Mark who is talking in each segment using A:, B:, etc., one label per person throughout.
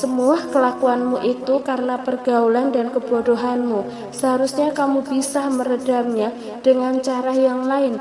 A: Semua kelakuanmu itu karena pergaulan dan kebodohanmu. Seharusnya kamu bisa meredamnya dengan cara yang lain,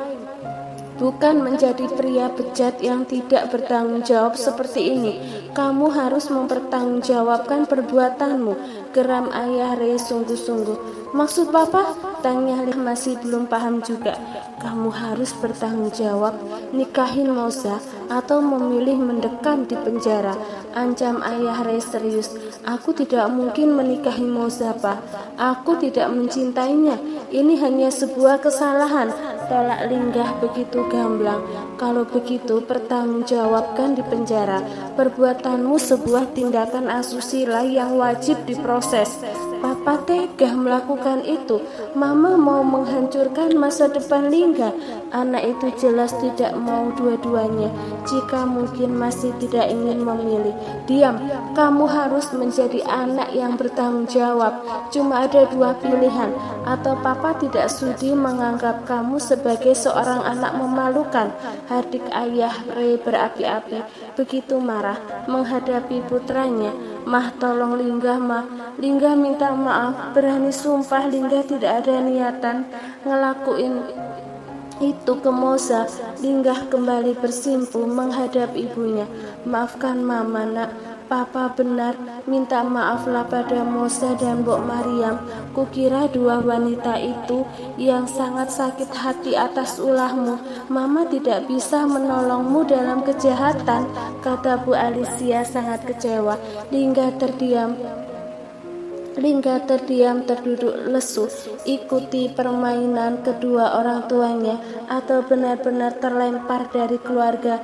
A: bukan menjadi pria bejat yang tidak bertanggung jawab seperti ini. Kamu harus mempertanggungjawabkan perbuatanmu, geram ayah Ray sungguh-sungguh. Maksud papa? Tanya Lee masih belum paham juga. Kamu harus bertanggung jawab, nikahin Moza atau memilih mendekam di penjara, ancam ayah Ray serius. Aku tidak mungkin menikahi Moza, Pak. Aku tidak mencintainya. Ini hanya sebuah kesalahan, tolak Linggah begitu gamblang. Kalau begitu pertanggungjawabkan di penjara. Perbuatanmu sebuah tindakan asusila yang wajib diproses. Papa tega melakukan itu. Mama mau menghancurkan masa depan Lingga. Anak itu jelas tidak mau dua-duanya. Jika mungkin masih tidak ingin memilih, diam. Kamu harus menjadi anak yang bertanggung jawab. Cuma ada dua pilihan. Atau papa tidak sudi menganggap kamu sebagai seorang anak memalukan. Hardik ayah Ray berapi-api, begitu marah menghadapi putranya. Mah, tolong Linggah, Mah. Linggah minta maaf, berani sumpah Linggah tidak ada niatan ngelakuin itu ke Moza. Linggah kembali bersimpu menghadap ibunya. Maafkan mama, nak. Papa benar, minta maaflah pada Moza dan Mbok Mariam. Kukira dua wanita itu yang sangat sakit hati atas ulahmu. Mama tidak bisa menolongmu dalam kejahatan, kata Bu Alicia sangat kecewa. Lingga terdiam terduduk lesu, ikuti permainan kedua orang tuanya, atau benar-benar terlempar dari keluarga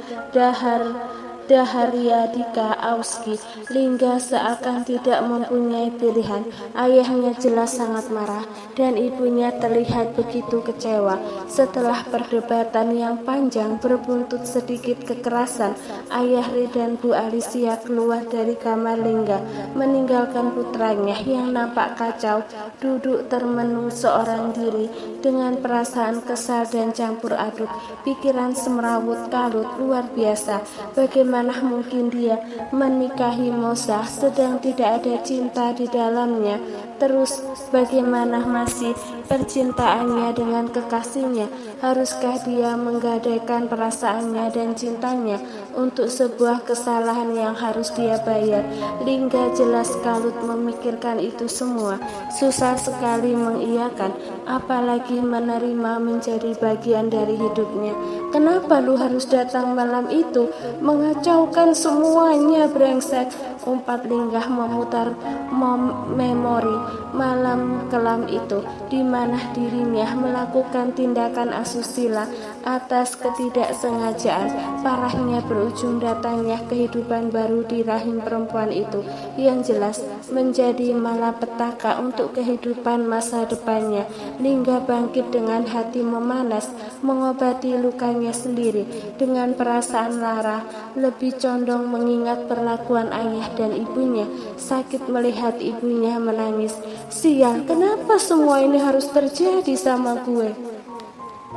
A: Daharyadika Auski. Lingga seakan tidak mempunyai pilihan. Ayahnya jelas sangat marah dan ibunya terlihat begitu kecewa. Setelah perdebatan yang panjang berbuntut sedikit kekerasan, ayah Ray dan Bu Alicia keluar dari kamar Lingga, meninggalkan putranya yang nampak kacau, duduk termenung seorang diri dengan perasaan kesal dan campur aduk. Pikiran semrawut kalut luar biasa. Bagaimana mungkin dia menikahi Moza sedang tidak ada cinta di dalamnya? Terus bagaimana masih percintaannya dengan kekasihnya? Haruskah dia menggadaikan perasaannya dan cintanya untuk sebuah kesalahan yang harus dia bayar? Lingga jelas kalut memikirkan itu semua. Susah sekali mengiyakan, apalagi menerima menjadi bagian dari hidupnya. Kenapa lu harus datang malam itu? Mengacaukan semuanya, brengsek. Umpat Linggah memutar memori malam kelam itu, di mana dirinya melakukan tindakan asusila atas ketidaksengajaan. Parahnya berujung datangnya kehidupan baru di rahim perempuan itu, yang jelas menjadi malapetaka untuk kehidupan masa depannya. Lingga bangkit dengan hati memanas, mengobati lukanya sendiri dengan perasaan lara, lebih condong mengingat perlakuan ayah dan ibunya. Sakit melihat ibunya menangis. Sial, kenapa semua ini harus terjadi sama gue?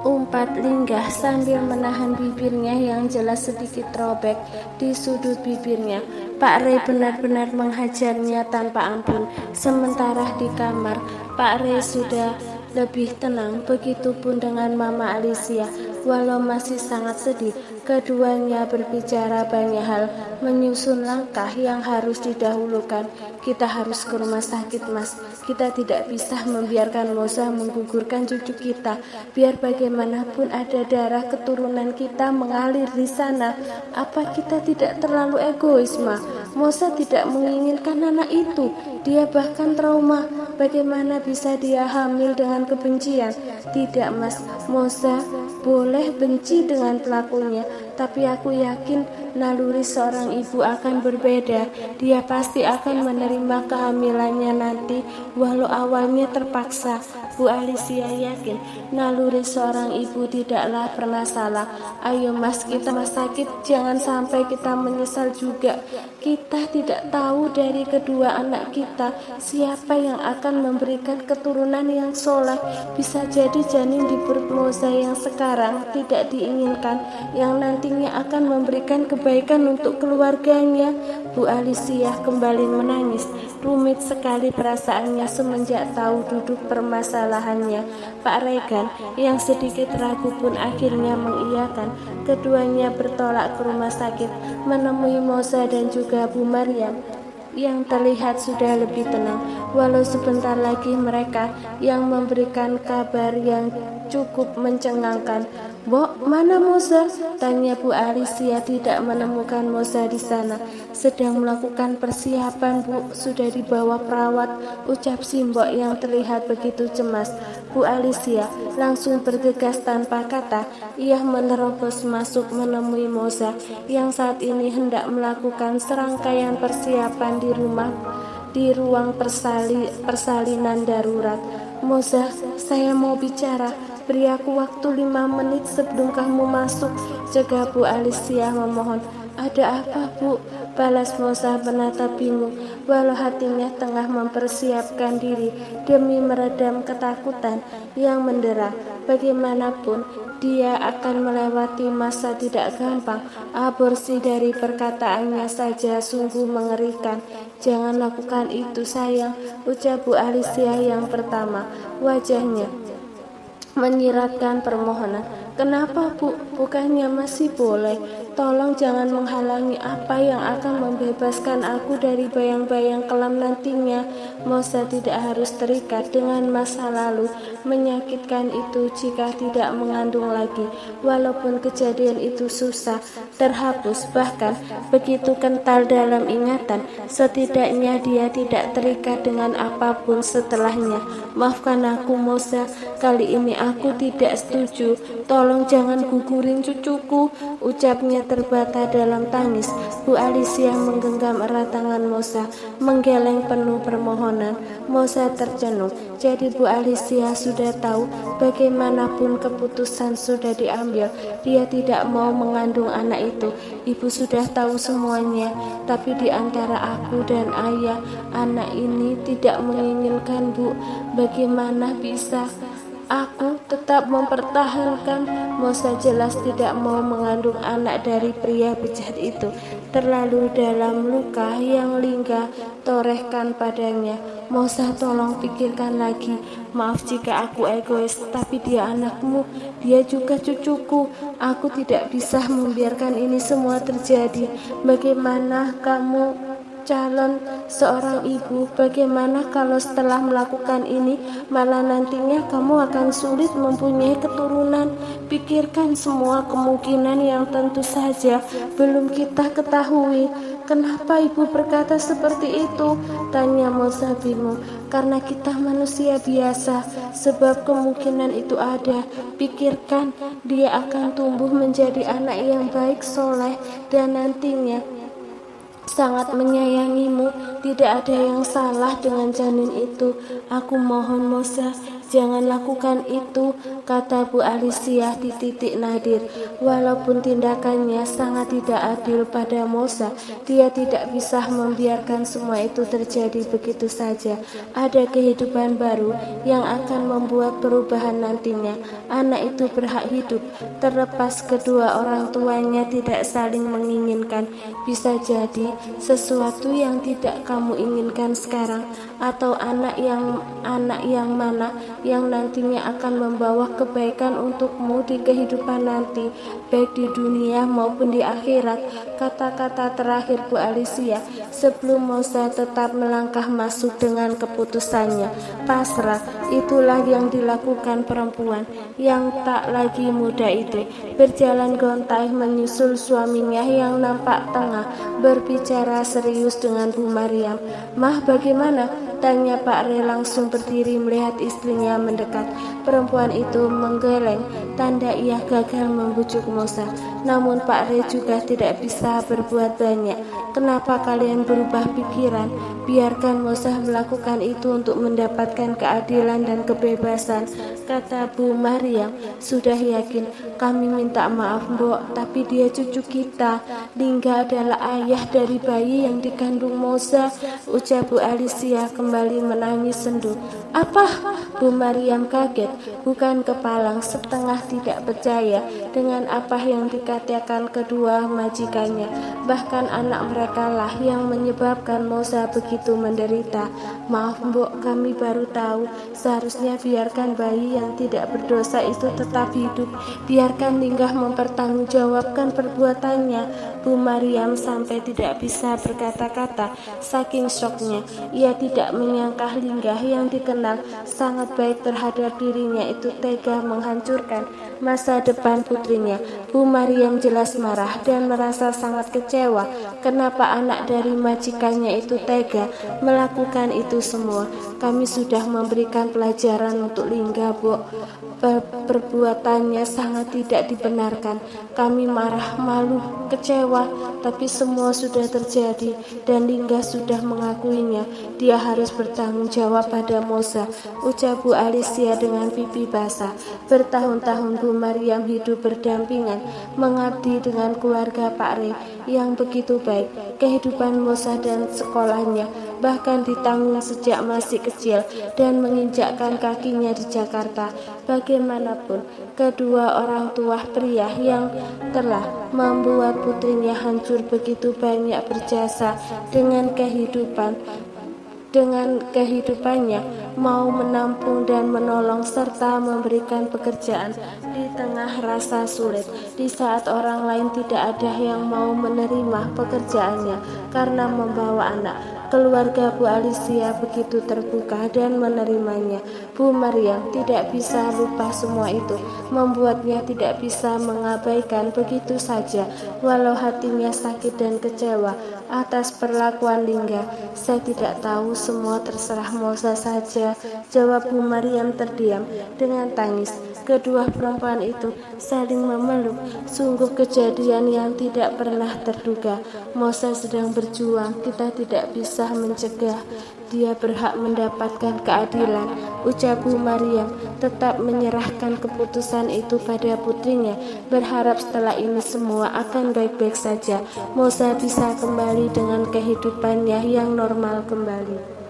A: Umpat Linggah sambil menahan bibirnya yang jelas sedikit robek di sudut bibirnya. Pak Ray benar-benar menghajarnya tanpa ampun. Sementara di kamar, Pak Ray sudah lebih tenang, begitupun dengan Mama Alicia. Walau masih sangat sedih, keduanya berbicara banyak hal, menyusun langkah yang harus didahulukan. Kita harus ke rumah sakit, Mas. Kita tidak bisa membiarkan Moza menggugurkan cucu kita. Biar bagaimanapun ada darah keturunan kita mengalir di sana. Apa kita tidak terlalu egois, Ma? Moza tidak menginginkan anak itu. Dia bahkan trauma. Bagaimana bisa dia hamil dengan kebencian? Tidak, Mas. Moza boleh benci dengan pelakunya, tapi aku yakin naluri seorang ibu akan berbeda. Dia pasti akan menerima kehamilannya nanti, walau awalnya terpaksa. Bu Alicia yakin naluri seorang ibu tidaklah pernah salah. Ayo Mas, kita rumah sakit, jangan sampai kita menyesal juga. Kita tidak tahu dari kedua anak kita siapa yang akan memberikan keturunan yang soleh. Bisa jadi janin di perut Moza yang sekarang tidak diinginkan, yang nanti nantinya akan memberikan kebaikan untuk keluarganya. Bu Alicia kembali menangis. Rumit sekali perasaannya semenjak tahu duduk permasalahannya. Pak Regan yang sedikit ragu pun akhirnya mengiyakan. Keduanya bertolak ke rumah sakit menemui Moza dan juga Bu Mariam yang terlihat sudah lebih tenang. Walau sebentar lagi mereka yang memberikan kabar yang cukup mencengangkan. "Mbok, mana Moza?" tanya Bu Alicia. Tidak menemukan Moza di sana. "Sedang melakukan persiapan, Bu. Sudah dibawa perawat," ucap Simbok yang terlihat begitu cemas. Bu Alicia langsung bergegas tanpa kata. Ia menerobos masuk menemui Moza yang saat ini hendak melakukan serangkaian persiapan di ruang persalinan darurat. "Moza, saya mau bicara. Beri aku waktu 5 menit sebelum kamu masuk," jaga Bu Alicia memohon. "Ada apa, Bu?" balas Moza menatap bingung, walau hatinya tengah mempersiapkan diri demi meredam ketakutan yang mendera. Bagaimanapun dia akan melewati masa tidak gampang. Aborsi dari perkataannya saja sungguh mengerikan. "Jangan lakukan itu, sayang," ucap Bu Alicia yang pertama. Wajahnya menyiratkan permohonan. "Kenapa, Bu? Bukannya masih boleh? Tolong jangan menghalangi apa yang akan membebaskan aku dari bayang-bayang kelam nantinya." Moza tidak harus terikat dengan masa lalu menyakitkan itu jika tidak mengandung lagi. Walaupun kejadian itu susah terhapus, bahkan begitu kental dalam ingatan, setidaknya dia tidak terikat dengan apapun setelahnya. "Maafkan aku, Moza. Kali ini aku tidak setuju. Tolong jangan gugurin cucuku," ucapnya terbata dalam tangis. Bu Alicia menggenggam erat tangan Moza, menggeleng penuh permohonan. Moza tercenung. Jadi Bu Alicia sudah tahu bagaimanapun keputusan sudah diambil. Dia tidak mau mengandung anak itu. Ibu sudah tahu semuanya. Tapi di antara aku dan ayah, anak ini tidak menginginkan, Bu. Bagaimana bisa aku tetap mempertahankan?" Moza jelas tidak mau mengandung anak dari pria bejat itu. Terlalu dalam luka yang Lingga torehkan padanya. "Moza, tolong pikirkan lagi. Maaf jika aku egois, tapi dia anakmu. Dia juga cucuku. Aku tidak bisa membiarkan ini semua terjadi. Bagaimana kamu calon seorang ibu? Bagaimana kalau setelah melakukan ini malah nantinya kamu akan sulit mempunyai keturunan? Pikirkan semua kemungkinan yang tentu saja belum kita ketahui." "Kenapa ibu berkata seperti itu?" tanya Moza bingung. "Karena kita manusia biasa, sebab kemungkinan itu ada. Pikirkan, dia akan tumbuh menjadi anak yang baik, soleh, dan nantinya sangat menyayangimu. Tidak ada yang salah dengan janin itu. Aku mohon, Moza, jangan lakukan itu," kata Bu Alicia di titik nadir. Walaupun tindakannya sangat tidak adil pada Moza, dia tidak bisa membiarkan semua itu terjadi begitu saja. Ada kehidupan baru yang akan membuat perubahan nantinya. Anak itu berhak hidup, terlepas kedua orang tuanya tidak saling menginginkan. Bisa jadi sesuatu yang tidak kamu inginkan sekarang, atau anak yang mana yang nantinya akan membawa kebaikan untukmu di kehidupan nanti, baik di dunia maupun di akhirat. Kata-kata terakhir Bu Alicia sebelum Moza tetap melangkah masuk dengan keputusannya pasrah. Itulah yang dilakukan perempuan yang tak lagi muda itu, berjalan gontai menyusul suaminya yang nampak tengah berbicara serius dengan Bu Mariam. "Mah, bagaimana?" tanya Pak Re langsung berdiri melihat istrinya mendekat. Perempuan itu menggeleng, tanda ia gagal membujuk Moza. Namun Pak Re juga tidak bisa berbuat banyak. "Kenapa kalian berubah pikiran? Biarkan Moza melakukan itu untuk mendapatkan keadilan dan kebebasan. kata Bu Maryam. Sudah yakin, kami minta maaf Mbok, tapi dia cucu kita. Lingga adalah ayah dari bayi yang dikandung Moza, ucap Bu Alicia kembali menangis sendu. Apa? Bu Maryam kaget, bukan kepalang, setengah tidak percaya dengan apa yang dikatakan kedua majikannya. Bahkan anak mereka lah yang menyebabkan Moza begitu menderita. Maaf Mbok, kami baru tahu. Seharusnya biarkan bayi yang tidak berdosa itu tetap hidup. Biarkan Linggah mempertanggungjawabkan perbuatannya. Bu Maryam sampai tidak bisa berkata-kata, saking syoknya. Ia tidak menyangka Linggah yang dikenal sangat baik terhadap dirinya itu tega menghancurkan masa depan putrinya. Bu Maryam jelas marah dan merasa sangat kecewa kenapa anak dari majikannya itu tega melakukan itu semua. Kami sudah memberikan pelajaran untuk Lingga, Bu. Perbuatannya sangat tidak dibenarkan. Kami marah, malu, kecewa, tapi semua sudah terjadi dan Lingga sudah mengakuinya. Dia harus bertanggung jawab pada Moza, ucap Bu Alicia dengan pipi basah. Bertahun-tahun Bu Maryam hidup berdampingan, mengabdi dengan keluarga Pak Re yang begitu baik. Kehidupan Moza dan sekolahnya bahkan ditanggung sejak masih kecil dan menginjakkan kakinya di Jakarta. Bagaimanapun, kedua orang tua pria yang telah membuat putrinya hancur begitu banyak berjasa dengan kehidupannya, mau menampung dan menolong serta memberikan pekerjaan di tengah rasa sulit, di saat orang lain tidak ada yang mau menerima pekerjaannya karena membawa anak. Keluarga Bu Alicia begitu terbuka dan menerimanya. Bu Maryam tidak bisa lupa semua itu, membuatnya tidak bisa mengabaikan begitu saja, walau hatinya sakit dan kecewa atas perlakuan Lingga. Saya tidak tahu, semua terserah Moza saja, jawab Bu Maryam terdiam dengan tangis. Kedua perempuan itu saling memeluk, sungguh kejadian yang tidak pernah terduga. Moza sedang berjuang, kita tidak bisa mencegah. Dia berhak mendapatkan keadilan, ucap Bu Maryam, tetap menyerahkan keputusan itu pada putrinya, berharap setelah ini semua akan baik-baik saja. Moza bisa kembali dengan kehidupannya yang normal kembali.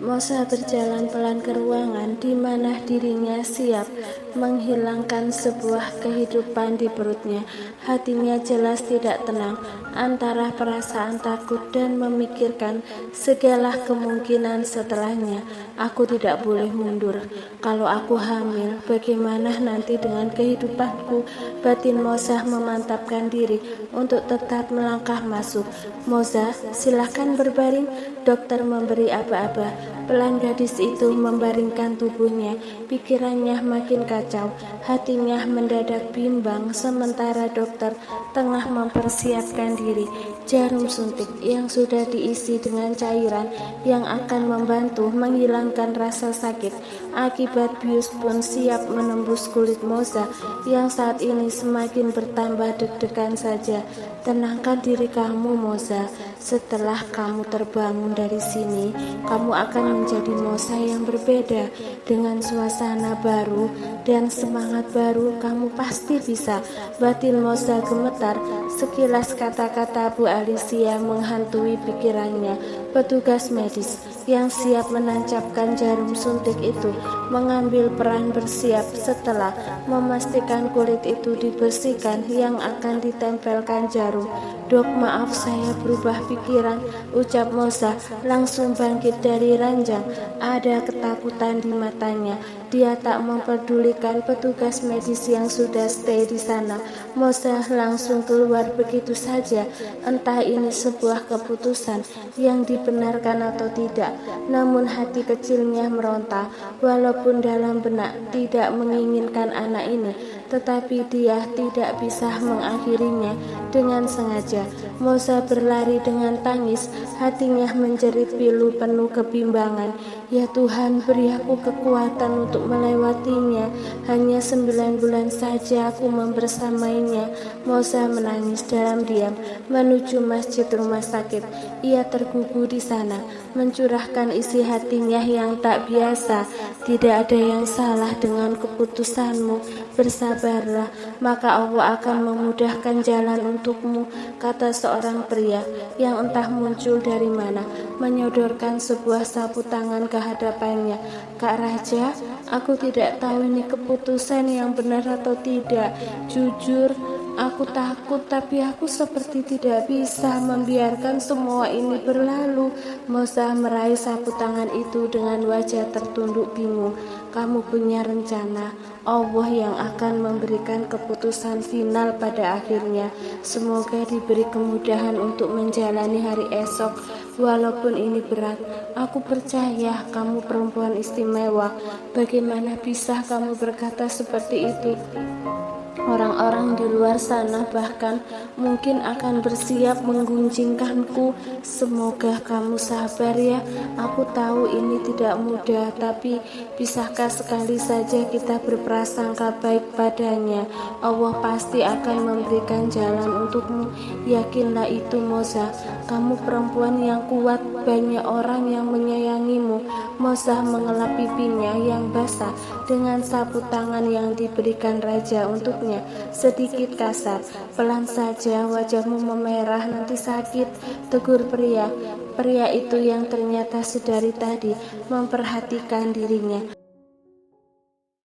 A: Moza berjalan pelan ke ruangan di mana dirinya siap menghilangkan sebuah kehidupan di perutnya. Hatinya jelas tidak tenang antara perasaan takut dan memikirkan segala kemungkinan setelahnya. Aku tidak boleh mundur. Kalau aku hamil, bagaimana nanti dengan kehidupanku? Batin Moza memantapkan diri untuk tetap melangkah masuk. Moza, silahkan berbaring. Dokter memberi aba-aba. Pelan gadis itu membaringkan tubuhnya. Pikirannya makin kacau, hatinya mendadak bimbang sementara dokter tengah mempersiapkan diri. Jarum suntik yang sudah diisi dengan cairan yang akan membantu menghilangkan rasa sakit akibat bius pun siap menembus kulit Moza yang saat ini semakin bertambah deg-degan saja. Tenangkan diri kamu, Moza. Setelah kamu terbangun dari sini, kamu akan menjadi Moza yang berbeda, dengan suasana baru dan semangat baru. Kamu pasti bisa. Batin Moza gemetar. Sekilas kata-kata Bu Alicia menghantui pikirannya. Petugas medis yang siap menancapkan jarum suntik itu mengambil peran bersiap setelah memastikan kulit itu dibersihkan yang akan ditempelkan jarum. Dok, maaf saya berubah pikiran, ucap Moza langsung bangkit dari ranjang. Ada ketakutan di matanya. Dia tak memperdulikan petugas medis yang sudah stay di sana. Moza langsung keluar begitu saja. Entah ini sebuah keputusan yang dibenarkan atau tidak, namun hati kecilnya meronta. Walaupun dalam benak tidak menginginkan anak ini, tetapi dia tidak bisa mengakhirinya dengan sengaja. Mosa berlari dengan tangis, hatinya menjerit pilu penuh kebimbangan. Ya Tuhan, beri aku kekuatan untuk melewatinya. Hanya 9 bulan saja aku membersamainya. Mosa menangis dalam diam menuju masjid rumah sakit. Ia tergugu di sana, mencurahkan isi hatinya yang tak biasa. Tidak ada yang salah dengan keputusanmu. Bersabarlah, maka Allah akan memudahkan jalan untukmu, kata seorang pria yang entah muncul dari mana, menyodorkan sebuah sapu tangan ke hadapannya. Kak Raja, aku tidak tahu ini keputusan yang benar atau tidak. Jujur, aku takut, tapi aku seperti tidak bisa membiarkan semua ini berlalu. Mosa meraih sapu tangan itu dengan wajah tertunduk bingung. Kamu punya rencana, Allah yang akan memberikan keputusan final pada akhirnya. Semoga diberi kemudahan untuk menjalani hari esok. Walaupun ini berat, aku percaya kamu perempuan istimewa. Bagaimana bisa kamu berkata seperti itu? Orang-orang di luar sana bahkan mungkin akan bersiap menggunjingkanku. Semoga kamu sabar ya. Aku tahu ini tidak mudah, tapi bisakah sekali saja kita berprasangka baik padanya? Allah pasti akan memberikan jalan untukmu. Yakinlah itu, Moza. Kamu perempuan yang kuat, banyak orang yang menyayangimu. Moza mengelap pipinya yang basah dengan sapu tangan yang diberikan raja untuknya. Sedikit kasar, pelan saja, wajahmu memerah, nanti sakit, tegur pria itu yang ternyata sedari tadi memperhatikan dirinya.